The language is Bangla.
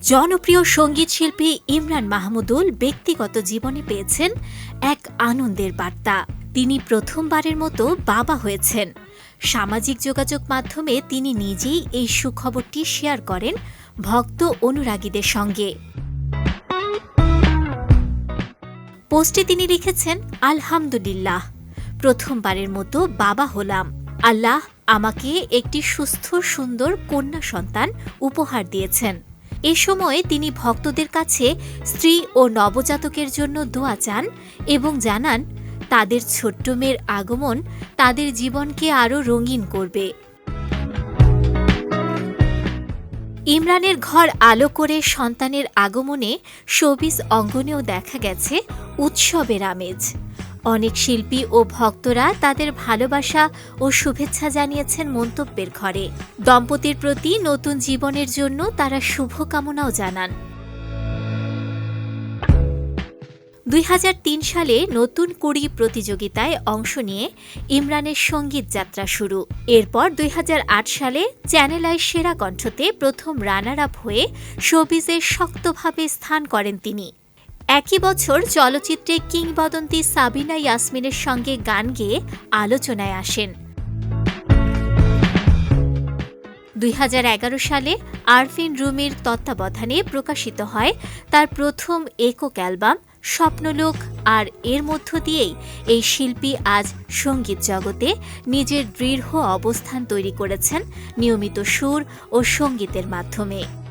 জনপ্রিয় সঙ্গীত শিল্পী ইমরান মাহমুদুল ব্যক্তিগত জীবনে পেয়েছেন এক আনন্দের বার্তা। তিনি প্রথমবারের মতো বাবা হয়েছেন। সামাজিক যোগাযোগ মাধ্যমে তিনি নিজেই এই সুখবরটি শেয়ার করেন ভক্ত অনুরাগীদের সঙ্গে। পোস্টে তিনি লিখেছেন, আলহামদুলিল্লাহ, প্রথমবারের মতো বাবা হলাম। আল্লাহ আমাকে একটি সুস্থ সুন্দর কন্যা সন্তান উপহার দিয়েছেন। এ সময়ে তিনি ভক্তদের কাছে স্ত্রী ও নবজাতকের জন্য দোয়া চান এবং জানান তাদের ছোট্ট মেয়ের আগমন তাদের জীবনকে আরও রঙিন করবে। ইমরানের ঘর আলো করে সন্তানের আগমনে শোবিজ অঙ্গনেও দেখা গেছে উৎসবের আমেজ। অনেক শিল্পী ও ভক্তরা তাদের ভালোবাসা ও শুভেচ্ছা জানিয়েছেন মন্তব্যের ঘরে। দম্পতির প্রতি নতুন জীবনের জন্য তারা শুভকামনাও জানান। 2003 সালে নতুন কুড়ি প্রতিযোগিতায় অংশ নিয়ে ইমরানের সঙ্গীত যাত্রা শুরু। এরপর 2008 সালে চ্যানেল আই সেরা কণ্ঠতে প্রথম রানার আপ হয়ে শোবিজে শক্তভাবে স্থান করেন তিনি। একই বছর চলচ্চিত্রে কিংবদন্তি সাবিনা ইয়াসমিনের সঙ্গে গান গেয়ে আলোচনায় আসেন। 2011 সালে আরফিন রুমির তত্ত্বাবধানে প্রকাশিত হয় তার প্রথম একক অ্যালবাম স্বপ্নলোক, আর এর মধ্য দিয়েই এই শিল্পী আজ সঙ্গীত জগতে নিজের দৃঢ় অবস্থান তৈরি করেছেন নিয়মিত সুর ও সঙ্গীতের মাধ্যমে।